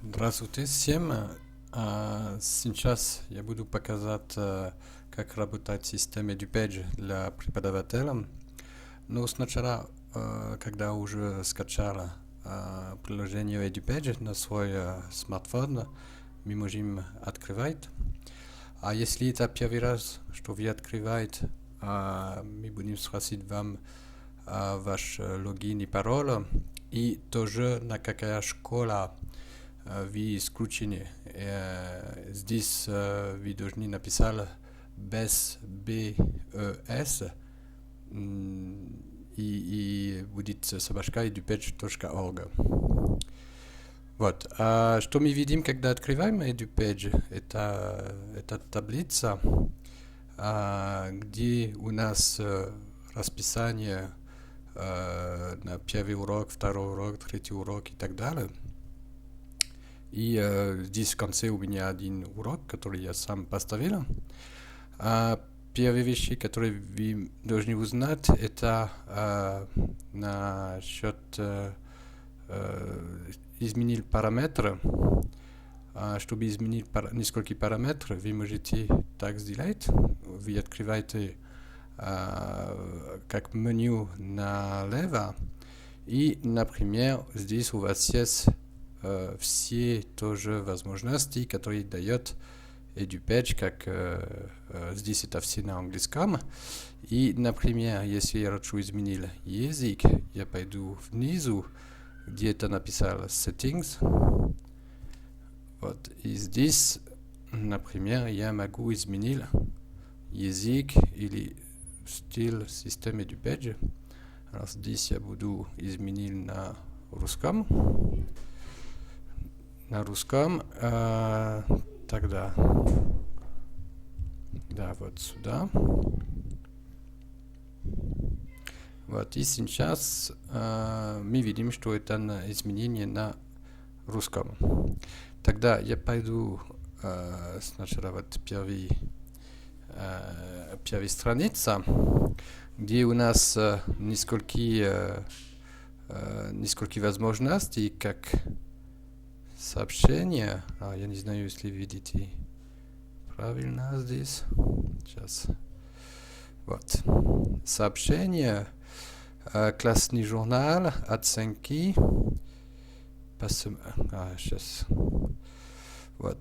Здравствуйте всем. Сейчас я буду показать, как работает система EduPage для преподавателя. Но сначала, когда уже скачала приложение EduPage на свой смартфон, мы можем открывать. А если это первый раз, что вы открываете, мы будем спросить вам ваш логин и пароль. И тоже на какая школа вы исключены. Здесь вы должны написать без BES и будет собачка edupage.org. Вот. Что мы видим, когда открываем EduPage? Это таблица, где у нас расписание на первый урок, второй урок, третий урок и так далее. И здесь в конце у меня один урок, который я сам поставил. Первые вещи, которые вы должны узнать, это насчет изменить параметры. Чтобы изменить несколько параметров, вы можете так сделать. Вы открываете как меню налево. И, например, здесь у вас есть все тоже возможности, которые дает EduPage, как здесь это все на английском. И, например, если я хочу изменить язык, я пойду внизу, где это написал Settings. Вот. И здесь, например, я могу изменить язык или стиль системы EduPage. Alors, здесь я буду изменить на русском. На русском. Тогда. Да, вот сюда. Вот, и сейчас мы видим, что это изменение на русском. Тогда я пойду сначала вот первая страница, где у нас несколько возможностей, как сообщение. Я не знаю, если видите правильно здесь. Сейчас. Вот. Сообщение. Классный журнал, оценки. Сейчас. Вот.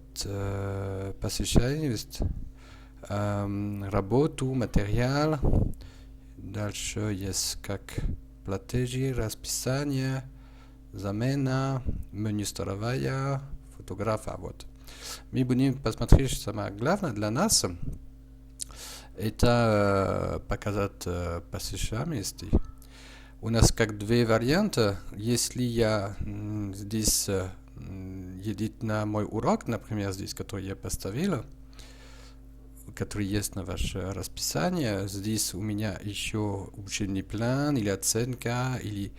Посещаемость. Работу, материал. Дальше есть как платежи, расписание, замена, меню старовая, фотографа. Вот. Мы будем посмотреть, что самое главное для нас, это показать посещаемости. У нас как две варианта. Если я здесь едет на мой урок, например, здесь, который я поставил, который есть на ваше расписание, здесь у меня еще учебный план или оценка, или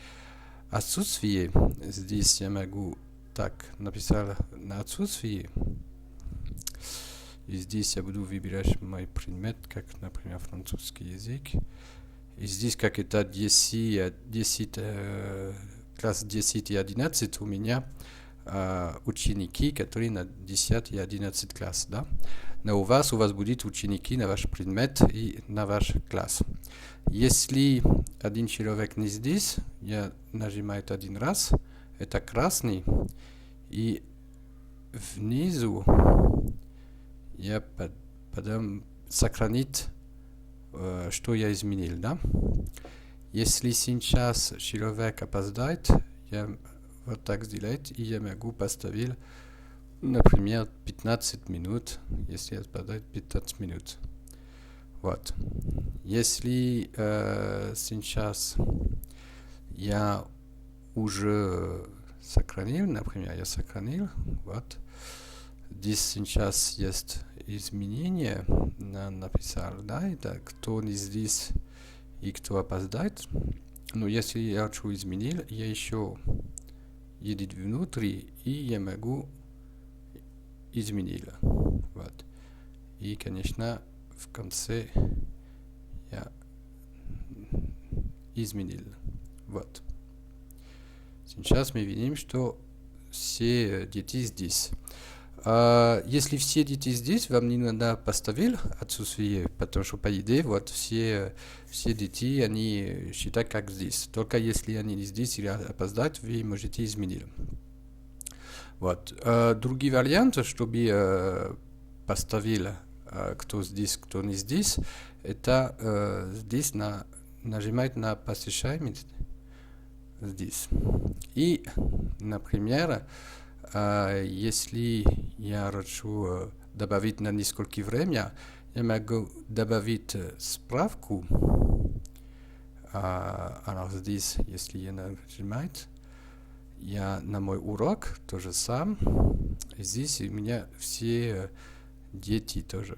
отсутствие. Здесь я могу так написать на отсутствие. И здесь я буду выбирать мой предмет, как, например, французский язык. И здесь, как это 10, класс 10 и 11, у меня ученики, которые на 10 и 11 класс. Да? Но у вас будет ученики на ваш предмет и на ваш класс. Если один человек не здесь, я нажимаю один раз, это красный, и внизу я потом сохранить, что я изменил. Да? Если сейчас человек опоздает, я вот так сделать, и я могу поставить, например, 15 минут, если опоздает 15 минут. Вот. Если сейчас я уже сохранил, например, я сохранил, вот. Здесь сейчас есть изменения, написал, да, это кто не здесь и кто опоздает. Но если я хочу изменил, я еще едет внутри, и я могу изменить. Вот. И, конечно, в конце я изменил. Вот. Сейчас мы видим, что все дети здесь. Если все дети здесь, вам не надо поставить отсутствие, потому что, по идее, вот все дети, они считают как здесь. Только если они не здесь или опоздают, вы можете изменить. Вот. Другой вариант, чтобы поставить кто здесь, кто не здесь, это здесь нажимать на посещаемость здесь. И, например, если я хочу добавить на несколько время, я могу добавить справку. Alors здесь, если я нажимаю, я на мой урок тоже сам. Здесь у меня все дети тоже.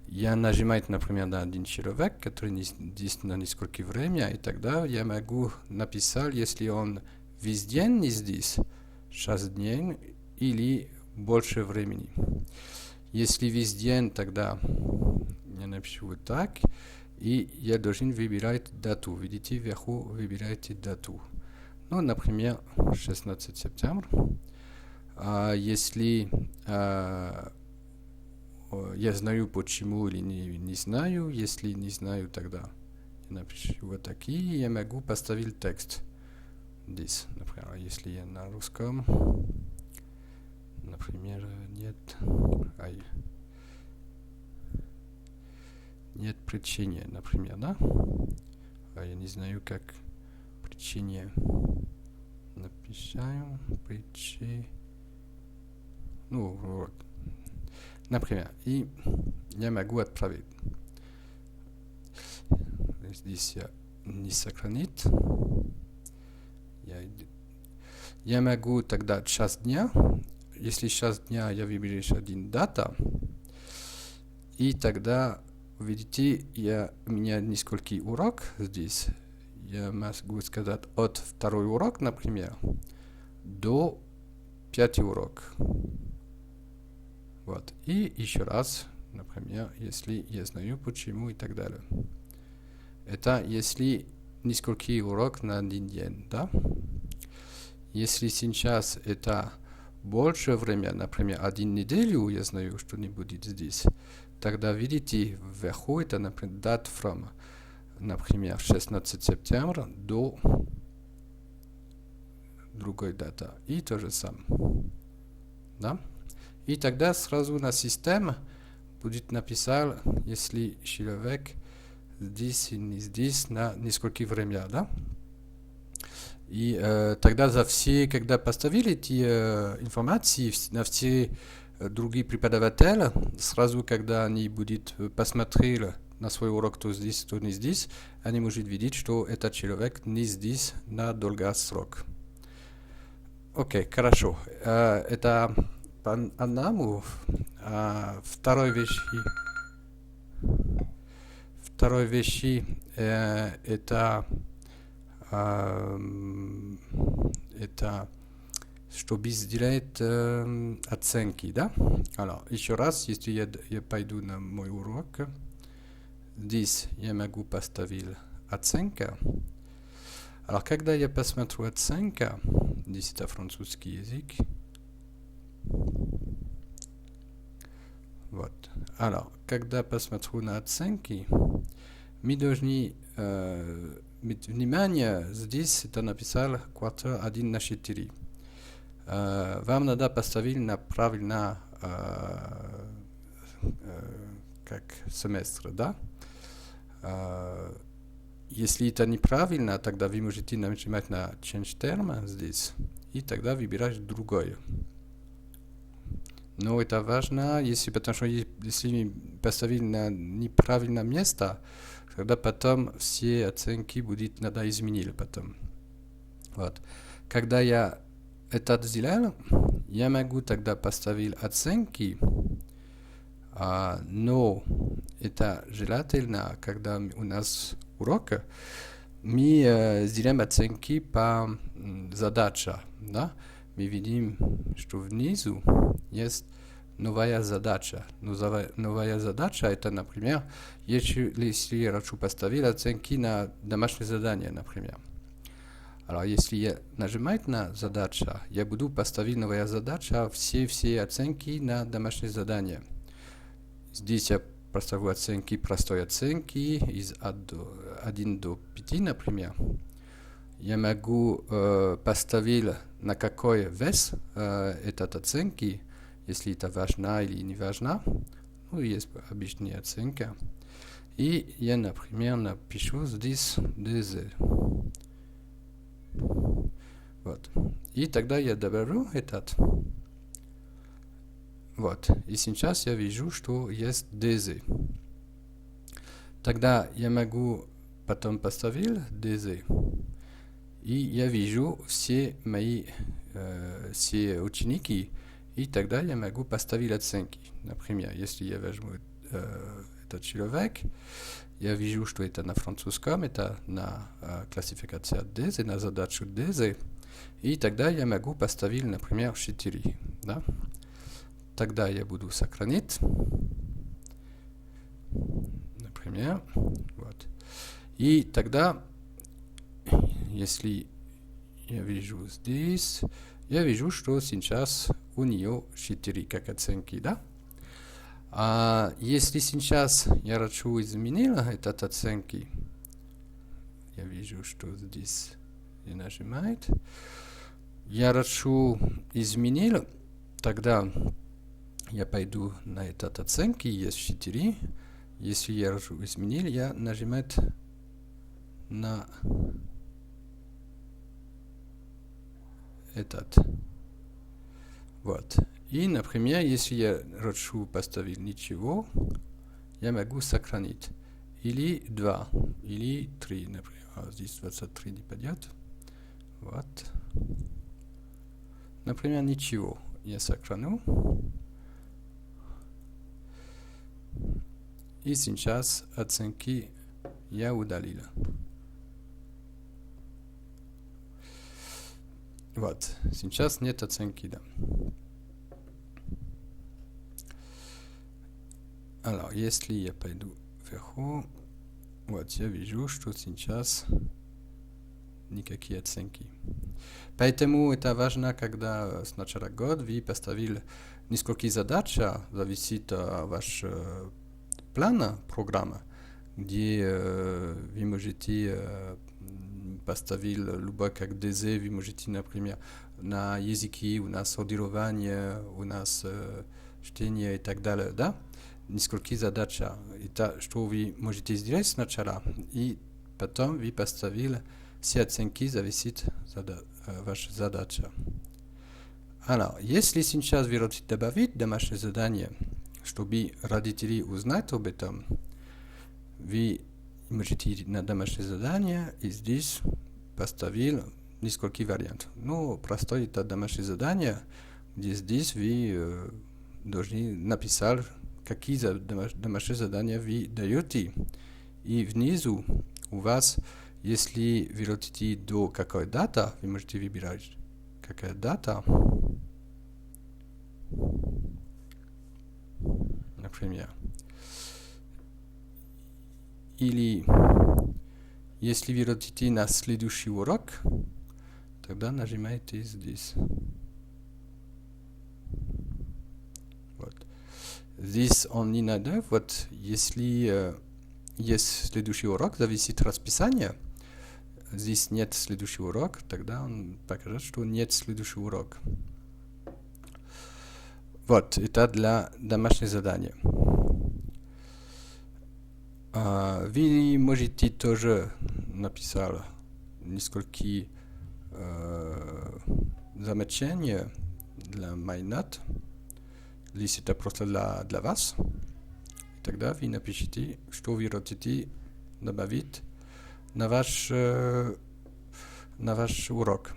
Я нажимаю, например, на один человек, который здесь на несколько время, и тогда я могу написать, если он весь день не здесь, 6 дней или больше времени. Если весь день, тогда я напишу вот так, и я должен выбирать дату. Видите, вверху выбираете дату. Ну, например, 16 сентября. Если я знаю почему или не знаю, если не знаю, тогда я напишу вот такие, я могу поставить текст здесь. Например, если я на русском, например, нет причины, например, да? Я не знаю, как причине написаю, ну, вот. Например, и я могу отправить. Здесь я не сохранить. Я могу тогда час дня. Если час дня я выберу один дата, и тогда, видите, у меня несколько урок здесь. Я могу сказать от второй урок, например, до 5 урок. Вот. И еще раз, например, если я знаю почему и так далее. Это если несколько урок на один день, да? Если сейчас это больше времени, например, 1 неделю, я знаю, что не будет здесь, тогда видите, вверху это, например, date from, например, 16 сентября до другой даты. И то же самое. Да? И тогда сразу на системе будет написать, если человек здесь и не здесь на несколько времени, да? И тогда за все, когда поставили эти информации на все другие преподаватели, сразу, когда они будут посмотреть на свой урок, кто здесь, кто не здесь, они могут видеть, что этот человек не здесь на долгий срок. Окей, хорошо. Это по одному. Второй вещи это чтобы сделать оценки, да? Alors, еще раз, если я пойду на мой урок, здесь я могу поставить оценка. Alors, когда я посмотрю оценка, здесь это французский язык. Вот. Alors, когда посмотрю на оценки, мы должны внимание, здесь это написал квартал 1 на 4. Вам надо поставить на правильно как семестр, да? Если это неправильно, тогда вы можете нажимать на Change Term здесь, и тогда выбирать другое. Но это важно, потому что если поставить на неправильное место, тогда потом все оценки будут надо изменить потом. Вот. Когда я это сделал, я могу тогда поставить оценки, но это желательно, когда у нас урок, мы сделаем оценки по задаче. Да? Мы видим, что внизу есть новая задача. Новая задача это, например, если я хочу поставить оценки на домашнее задание, например. Alors, если я нажимаю на задача, я буду поставить новая задача все оценки на домашнее задание. Здесь я поставлю оценки простой оценки из 1 до 5, например. Я могу поставить на какой вес этот оценки, если это важно или не важно. Ну, есть обычная оценка. И я, например, напишу здесь DZ. Вот. И тогда я добавлю этот. Вот. И сейчас я вижу, что есть DZ. Тогда я могу потом поставить DZ. И я вижу все мои все ученики. И тогда я могу поставить оценки. Например, если я возьму этот человек, я вижу, что это на французском, это на классификацию DZ, на задачу DZ. И тогда я могу поставить, например, 4. Да? Тогда я буду сохранить. Например. Вот. И тогда, если я вижу здесь, я вижу, что сейчас у нее 4 как оценки, да? А если сейчас я хочу изменить этот оценки, я вижу, что здесь я нажимаю, я хочу изменить, тогда я пойду на этот оценки, есть 4. Если я хочу изменить, я нажимаю на этот. Вот. И, например, если я хочу поставить ничего, я могу сохранить. Или 2, или 3, например. А здесь 23 не пойдет. Вот. Например, ничего. Я сохраню. И сейчас оценки я удалил. Вот. Сейчас нет оценки, да. Alors, если я пойду вверху, вот я вижу, что сейчас никакие оценки. Поэтому это важно, когда с начала года вы поставили несколько задач, зависит от вашего плана программы, где вы можете поставить любой как DZ, вы можете, например, на языке у нас сортирование, у нас чтение и так далее, да? Несколько задач. Это что вы можете сделать сначала, и потом вы поставили все оценки, зависит от вашей задачи. Alors, если сейчас вы хотите добавить домашнее задание, чтобы родители узнать об этом, вы можете идти на домашнее задание и здесь поставить несколько вариантов. Ну, простое это домашнее задание, где здесь вы должны написать, какие домашние задания вы даете. И внизу у вас, если вы хотите до какой даты, вы можете выбирать какая дата. Например. Или если вы хотите на следующий урок, тогда нажимаете здесь. Вот. Здесь он не надо. Вот если есть следующий урок, зависит расписание. Здесь нет следующего урока, тогда он покажет, что нет следующего урока. Вот, это для домашних заданий. Вы можете тоже написать несколько замечаний для MyNote. Здесь это просто для вас. И тогда вы напишите, что вы хотите добавить на ваш урок.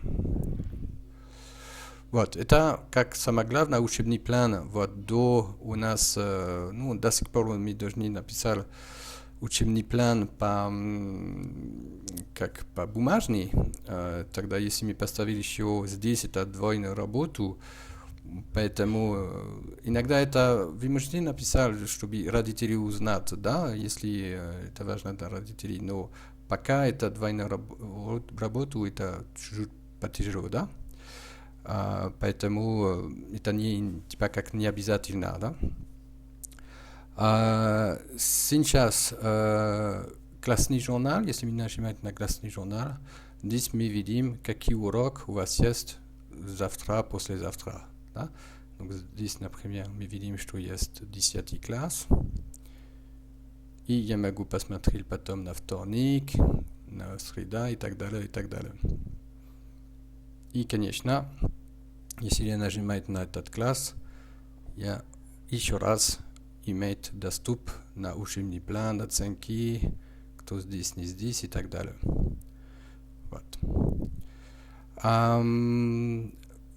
Вот, это как самое главное учебный план. Вот до у нас, до сих пор мы должны написать учебный план по бумажный. Тогда если мы поставили еще здесь это двойную работу, поэтому иногда это вы можете написать, чтобы родители узнать, да, если это важно для родителей, но пока это двойная работа, это чуть потяжело, да? Поэтому это не, типа, как не обязательно, да? Сейчас классный журнал, если мы нажимаем на классный журнал, здесь мы видим, какой урок у вас есть завтра, послезавтра. Да? Donc, здесь, например, мы видим, что есть 10 класс. И я могу посмотреть потом на вторник, на среда и так далее, и так далее. И, конечно, если я нажимаю на этот класс, я еще раз иметь доступ на учебный план, оценки, кто здесь, не здесь и так далее. Вот.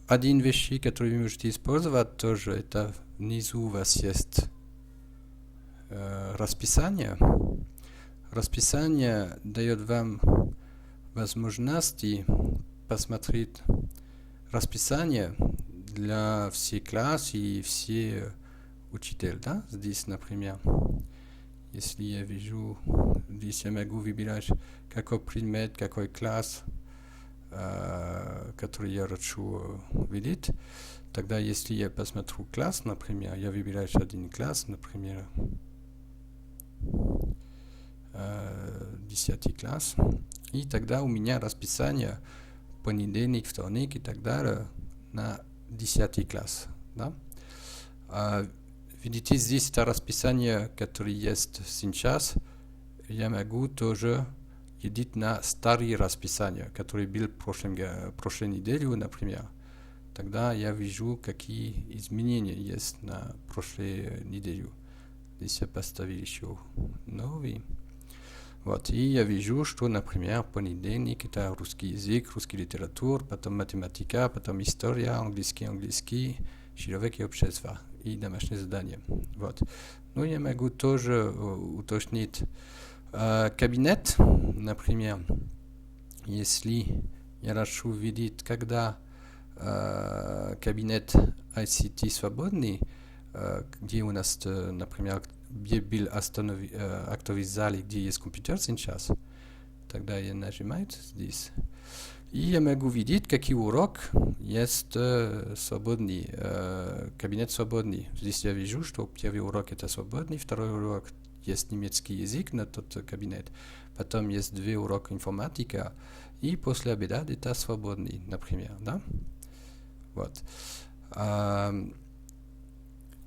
Один вещь, который вы можете использовать тоже, это внизу у вас есть расписание. Расписание дает вам возможности посмотреть расписание для всех класс и все учитель, да? Здесь, например, если я вижу, здесь я могу выбирать какой предмет, какой класс, который я хочу видеть. Тогда, если я посмотрю класс, например, я выбираю один класс, например, 10 класс, и тогда у меня расписание понедельник, вторник и так далее на 10 класс. Да? Видите, здесь это расписание, которое есть сейчас, я могу тоже идти на старые расписания, которые были прошлой неделю, например. Тогда я вижу, какие изменения есть на прошлой неделе. Здесь я поставил еще новый. Вот, и я вижу, что, например, понедельник это русский язык, русский литература, потом математика, потом история, английский, человек и общество, и домашнее задание. Вот. Ну, я могу тоже уточнить кабинет, например, если я хочу видеть, когда кабинет ICT свободный, где у нас, например, где был актовый зал, где есть компьютер сейчас, тогда я нажимаю здесь. И я могу видеть, какой урок есть свободный, кабинет свободный. Здесь я вижу, что первый урок это свободный, второй урок есть немецкий язык на тот кабинет, потом есть 2 урока информатика, и после обеда это свободный, например, да? Вот.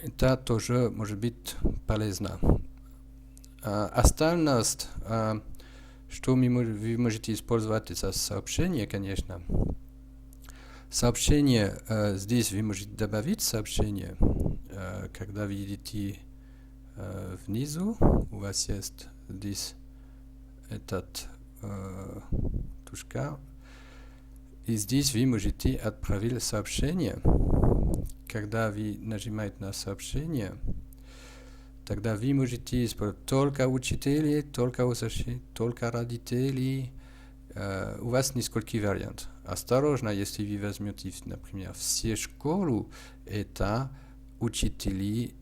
Это тоже может быть полезно. Остальность, что вы можете использовать, это сообщение, конечно. Сообщение, здесь вы можете добавить сообщение, когда вы видите внизу, у вас есть здесь этот тушка, и здесь вы можете отправить сообщение. Когда вы нажимаете на сообщение, тогда вы можете использовать только учителей, только учащих, только родителей. У вас несколько вариантов. Осторожно, если вы возьмете, например, все школы, это учители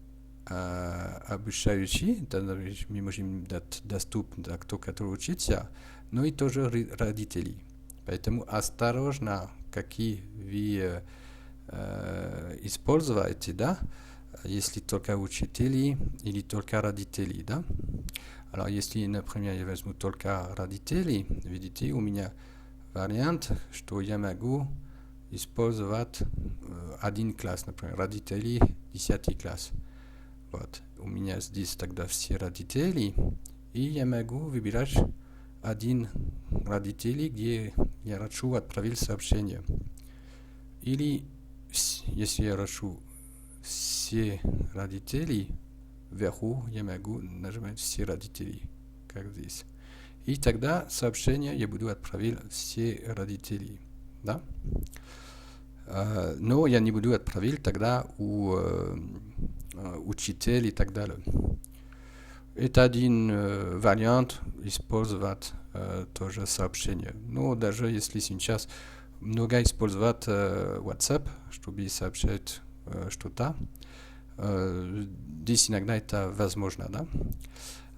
обучающие, мы можем дать доступ до кто, который учится, но и тоже родителей. Поэтому осторожно, какие вы используете, да, если только учители или только родители, да. Alors, если, например, я возьму только родителей, видите, у меня вариант, что я могу использовать один класс, например, родителей 10 класс. Вот. У меня здесь тогда все родители, и я могу выбирать один родитель, где я хочу отправить сообщение. Или, если я хочу все родители, вверху я могу нажимать все родители, как здесь. И тогда сообщение я буду отправить все родители. Да? Но я не буду отправить тогда у учителя и так далее. Это один вариант использовать тоже сообщение. Но даже если сейчас много использовать WhatsApp, чтобы сообщать что-то, здесь иногда это возможно, да?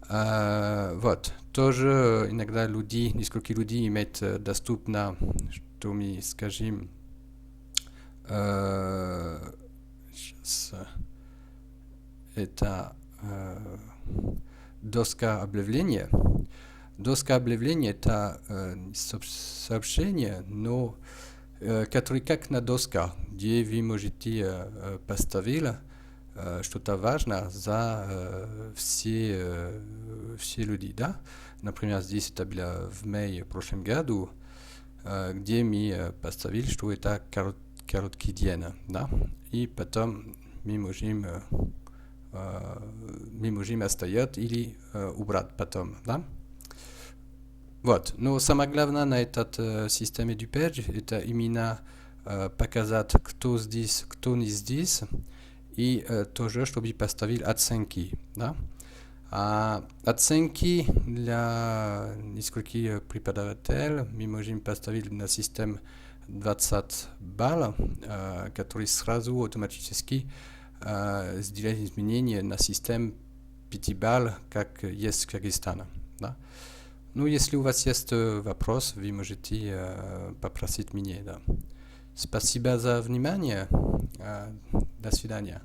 Вот. Тоже иногда люди, несколько людей имеют доступно, что мы скажем, сейчас, это доска объявления. Доска объявления это сообщение, но который как на доска, где вы можете поставить что-то важное за все люди, да? Например, здесь это было в мае прошлом году, где мы поставили, что это короткий день, да? И потом мы можем оставить или убрать потом, да? Вот. Но самое главное на этой системе du page это именно показать, кто здесь, кто не здесь, и тоже, чтобы поставить оценки, да? А оценки для нескольких преподавателей мы можем поставить на систему 20 баллов, который сразу автоматически сделает изменения на систему 5 баллов, как есть в Кыргызстане, да? Ну, если у вас есть вопрос, вы можете попросить меня, да. Спасибо за внимание. До свидания.